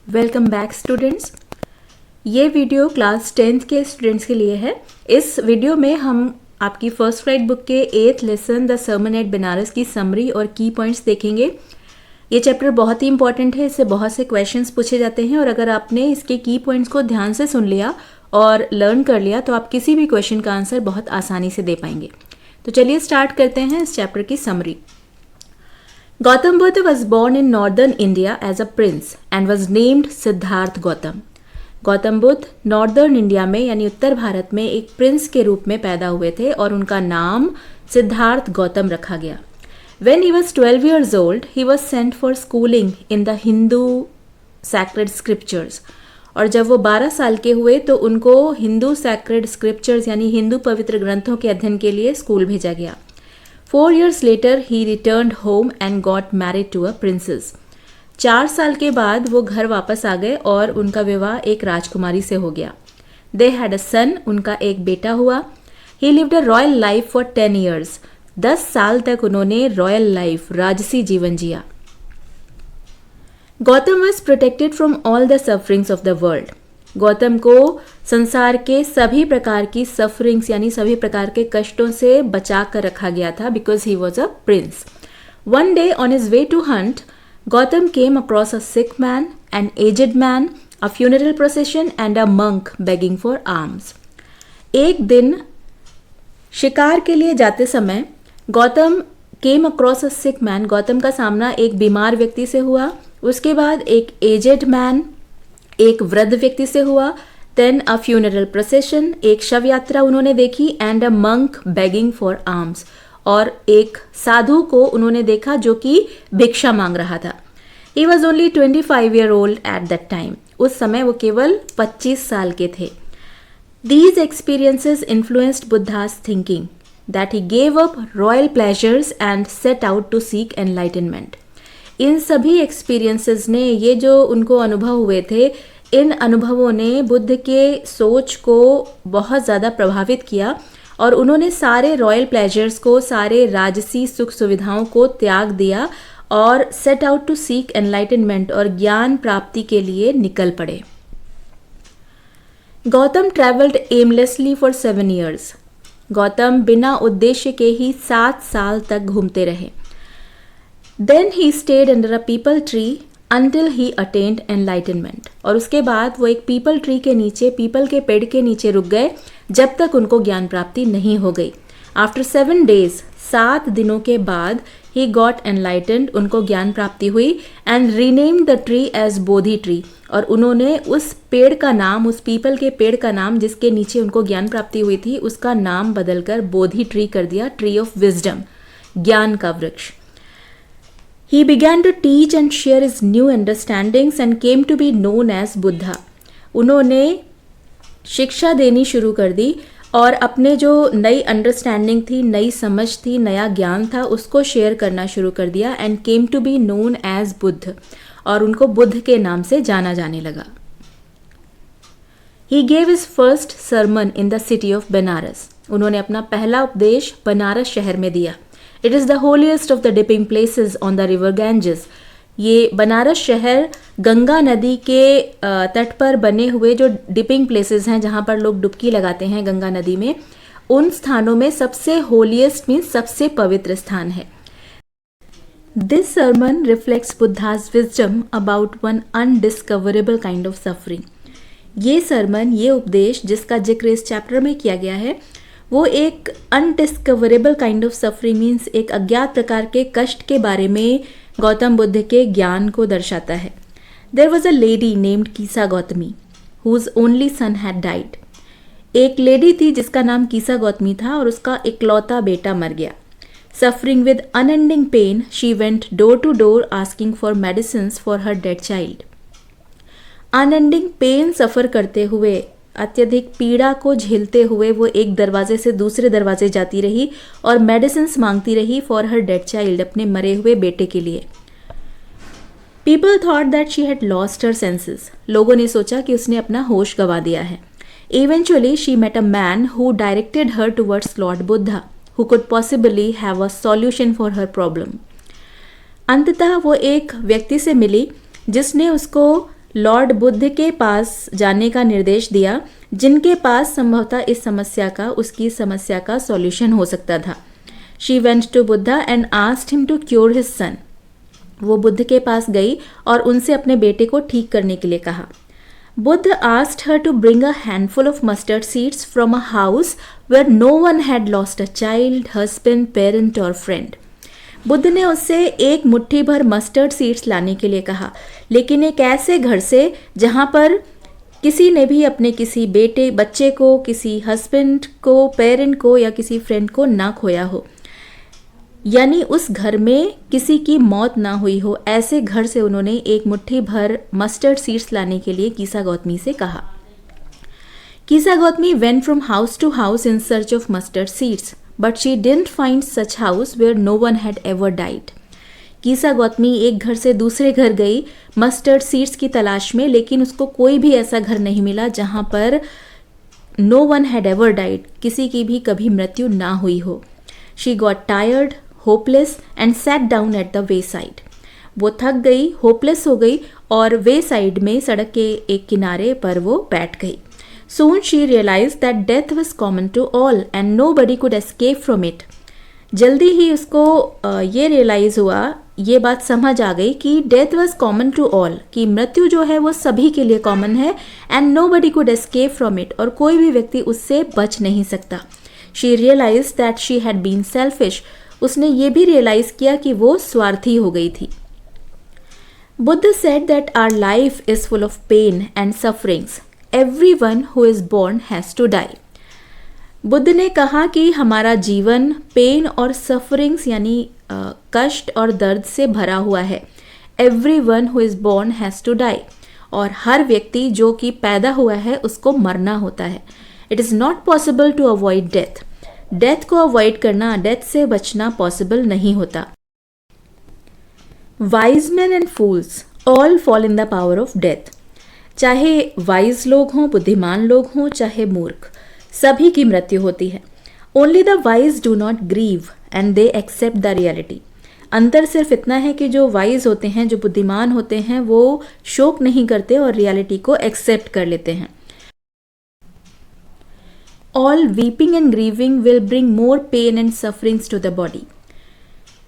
Welcome back students. ये video class 10th के students के लिए है। इस वीडियो में हम आपकी फर्स्ट फ्लाइट बुक के 8th lesson the sermon at Banaras की समरी और की पॉइंट्स देखेंगे। ये चैप्टर बहुत ही इंपॉर्टेंट है, इससे बहुत से क्वेश्चंस पूछे जाते हैं और अगर आपने इसके की पॉइंट्स को ध्यान से सुन लिया और लर्न कर लिया तो आप किसी भी क्वेश्चन का आंसर बहुत आसानी से दे पाएंगे। तो चलिए स्टार्ट करते हैं इस चैप्टर की summary. Gautam Buddha was born in northern India as a prince and was named Siddharth Gautam. Gautam Buddha northern India में यानी उत्तर भारत में एक प्रिंस के रूप में पैदा हुए थे और उनका नाम सिद्धार्थ गौतम रखा गया। When he was 12 years old, he was sent for schooling in the Hindu sacred scriptures। और जब वो 12 साल के हुए तो उनको हिंदू सैक्रेड स्क्रिप्चर्स यानी हिंदू पवित्र ग्रंथों के अध्ययन के लिए स्कूल भेजा गया। 4 years later, he returned home and got married to a princess। 4 साल के बाद वो घर वापस आ गए और उनका विवाह एक राजकुमारी से हो गया। They had a son, उनका एक बेटा हुआ। He lived a royal life for 10 years। 10 साल तक उन्होंने रॉयल लाइफ राजसी जीवन जिया। Gautam was protected from all the sufferings of the world। Gautam को संसार के सभी प्रकार की सफरिंग्स यानी सभी प्रकार के कष्टों से बचा कर रखा गया था because he was a prince. One day on his way to hunt, Gautam came across a sick man, an aged man, a funeral procession and a monk begging for alms. एक दिन शिकार के लिए जाते समय Gautam came across a sick man, Gautam का सामना एक बीमार व्यक्ति से हुआ। उसके बाद एक एजेड मैन, एक वृद्ध व्यक्ति से हुआ। देन अ फ्यूनरल प्रोसेशन, एक शव यात्रा उन्होंने देखी। And a monk begging for arms, और एक साधु को उन्होंने देखा जो कि भिक्षा मांग रहा था। He was only 25 year old at that time. उस समय वो केवल 25 साल के थे। These experiences influenced Buddha's thinking that he gave up royal pleasures and set out to seek enlightenment. इन सभी एक्सपीरियंसेस ने, ये जो उनको अनुभव हुए थे, इन अनुभवों ने बुद्ध के सोच को बहुत ज़्यादा प्रभावित किया और उन्होंने सारे रॉयल प्लेजर्स को, सारे राजसी सुख सुविधाओं को त्याग दिया और set out to seek enlightenment और ज्ञान प्राप्ति के लिए निकल पड़े। Gautam travelled aimlessly for 7 years। Gautam बिना उद्देश्य के ही 7 साल तक घूमते रहे। Then he stayed under a people tree until he attained enlightenment। और उसके बाद वो एक पीपल ट्री के नीचे, पीपल के पेड़ के नीचे रुक गए जब तक उनको ज्ञान प्राप्ति नहीं हो गई। After 7 days, 7 दिनों के बाद he got enlightened, उनको ज्ञान प्राप्ति हुई। and renamed the tree as Bodhi tree, और उन्होंने उस पेड़ का नाम, उस पीपल के पेड़ का नाम जिसके नीचे उनको ज्ञान प्राप्ति हुई थी, उसका नाम बदलकर बोधि ट्री कर दिया, ट्री ऑफ विजडम, ज्ञान का वृक्ष। He began to teach and share his new understandings and came to be known as Buddha। उन्होंने शिक्षा देनी शुरू कर दी और अपने जो नई अंडरस्टैंडिंग थी, नई समझ थी, नया ज्ञान था, उसको शेयर करना शुरू कर दिया। And came to be known as Buddha, और उनको बुद्ध के नाम से जाना जाने लगा। He gave his first sermon in the city of Banaras. उन्होंने अपना पहला उपदेश बनारस शहर में दिया। It is the holiest of the dipping places on the river Ganges। ये बनारस शहर गंगा नदी के तट पर बने हुए जो डिपिंग प्लेसेस हैं, जहाँ पर लोग डुबकी लगाते हैं गंगा नदी में, उन स्थानों में सबसे होलिएस्ट मीन्स सबसे पवित्र स्थान है। This sermon reflects Buddha's wisdom about one undiscoverable kind of suffering। ये सरमन, ये उपदेश जिसका जिक्र इस चैप्टर में किया गया है, वो एक अनडिस्कवरेबल काइंड ऑफ सफरिंग मीन्स एक अज्ञात प्रकार के कष्ट के बारे में गौतम बुद्ध के ज्ञान को दर्शाता है। There was a lady named Kisa Gautami whose only son had died. एक लेडी थी जिसका नाम कीसा गौतमी था और उसका इकलौता बेटा मर गया। Suffering with unending pain, she went door to door asking for medicines for her dead child. Unending pain suffer करते हुए, अत्यधिक पीड़ा को झेलते हुए वो एक दरवाजे से दूसरे दरवाजे जाती रही और मेडिसिन्स मांगती रही फॉर हर डेड चाइल्ड, अपने मरे हुए बेटे के लिए। People thought that she had lost her senses. लोगों ने सोचा कि उसने अपना होश गंवा दिया है। Eventually she met a man who directed her towards lord Buddha who could possibly have a solution for her problem. अंततः वो एक व्यक्ति से मिली जिसने उसको लॉर्ड बुद्ध के पास जाने का निर्देश दिया, जिनके पास संभवतः इस समस्या का, उसकी समस्या का सॉल्यूशन हो सकता था। She went to Buddha and asked him to cure his son. वो बुद्ध के पास गई और उनसे अपने बेटे को ठीक करने के लिए कहा। Buddha asked her to bring a handful of mustard seeds from a house where no one had lost a child, husband, parent or friend. Buddha ने उससे एक मुट्ठी भर मस्टर्ड सीड्स लाने के लिए कहा, लेकिन एक ऐसे घर से जहां पर किसी ने भी अपने किसी बच्चे को, किसी हस्बैंड को, पेरेंट को या किसी फ्रेंड को ना खोया हो, यानी उस घर में किसी की मौत ना हुई हो। ऐसे घर से उन्होंने एक मुट्ठी भर मस्टर्ड सीड्स लाने के लिए कीसा गौतमी से कहा। कीसा Gautami went from house to house in search of mustard seeds, but she didn't find such house where no one had ever died. कीसा Gautami एक घर से दूसरे घर गई मस्टर्ड सीड्स की तलाश में, लेकिन उसको कोई भी ऐसा घर नहीं मिला जहां पर no one had ever died, किसी की भी कभी मृत्यु ना हुई हो। She got tired, hopeless and sat down at the wayside. वो थक गई, होपलेस हो गई और वे साइड में, सड़क के एक किनारे पर वो बैठ गई। Soon she realized that death was common to all and nobody could escape from it. जल्दी ही उसको ये रियलाइज़ हुआ, ये बात समझ आ गई कि death was common to all, कि मृत्यु जो है वो सभी के लिए कॉमन है, and nobody could escape from it, और कोई भी व्यक्ति उससे बच नहीं सकता। She realise that she had been selfish, उसने ये भी रियलाइज किया कि वो स्वार्थी हो गई थी। Buddha said that our life is full of pain and sufferings, everyone who is born has to die. Buddha ने कहा कि हमारा जीवन पेन और सफरिंग्स यानी कष्ट और दर्द से भरा हुआ है। Everyone who is born has to die, और हर व्यक्ति जो कि पैदा हुआ है उसको मरना होता है। It is not possible to avoid death, death को अवॉइड करना, डेथ से बचना पॉसिबल नहीं होता। Wise man and fools all fall in the power of death. चाहे वाइज लोग हों, बुद्धिमान लोग हों, चाहे मूर्ख, सभी की मृत्यु होती है। Only the wise do not grieve and they accept the reality. अंतर सिर्फ इतना है कि जो वाइज होते हैं, जो बुद्धिमान होते हैं, वो शोक नहीं करते और रियलिटी को एक्सेप्ट कर लेते हैं। All weeping and grieving will bring more pain and sufferings to the body.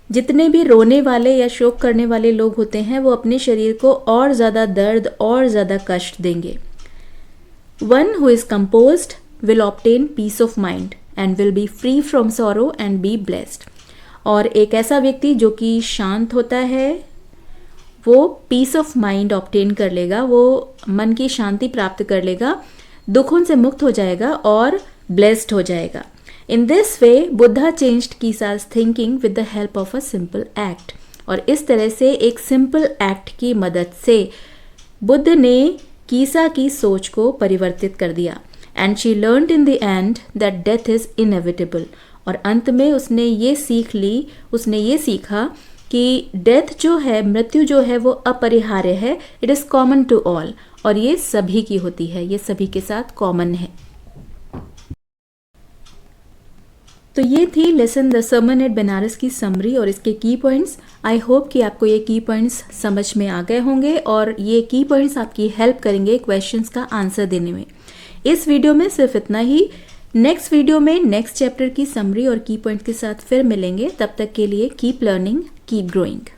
जितने भी रोने वाले या शोक करने वाले लोग होते हैं वो अपने शरीर को और ज़्यादा दर्द और ज़्यादा कष्ट देंगे। One who is composed will obtain peace of mind and will be free from sorrow and be blessed. और एक ऐसा व्यक्ति जो कि शांत होता है वो पीस ऑफ माइंड ऑब्टेन कर लेगा, वो मन की शांति प्राप्त कर लेगा, दुखों से मुक्त हो जाएगा और ब्लेस्ड हो जाएगा। In this way Buddha changed Kisa's thinking with the help of a simple act. और इस तरह से एक सिंपल एक्ट की मदद से बुद्ध ने कीसा की सोच को परिवर्तित कर दिया। And she learned in the end that death is inevitable. और अंत में उसने ये सीख ली, उसने ये सीखा कि डेथ जो है, मृत्यु जो है वो अपरिहार्य है। It is common to all, और ये सभी की होती है, ये सभी के साथ कॉमन है। तो ये थी lesson the sermon at Banaras की समरी और इसके की पॉइंट्स। आई होप कि आपको ये की पॉइंट्स समझ में आ गए होंगे और ये की पॉइंट्स आपकी हेल्प करेंगे क्वेश्चंस का आंसर देने में। इस वीडियो में सिर्फ इतना ही। नेक्स्ट वीडियो में नेक्स्ट चैप्टर की समरी और की पॉइंट्स के साथ फिर मिलेंगे। तब तक के लिए कीप लर्निंग, कीप ग्रोइंग।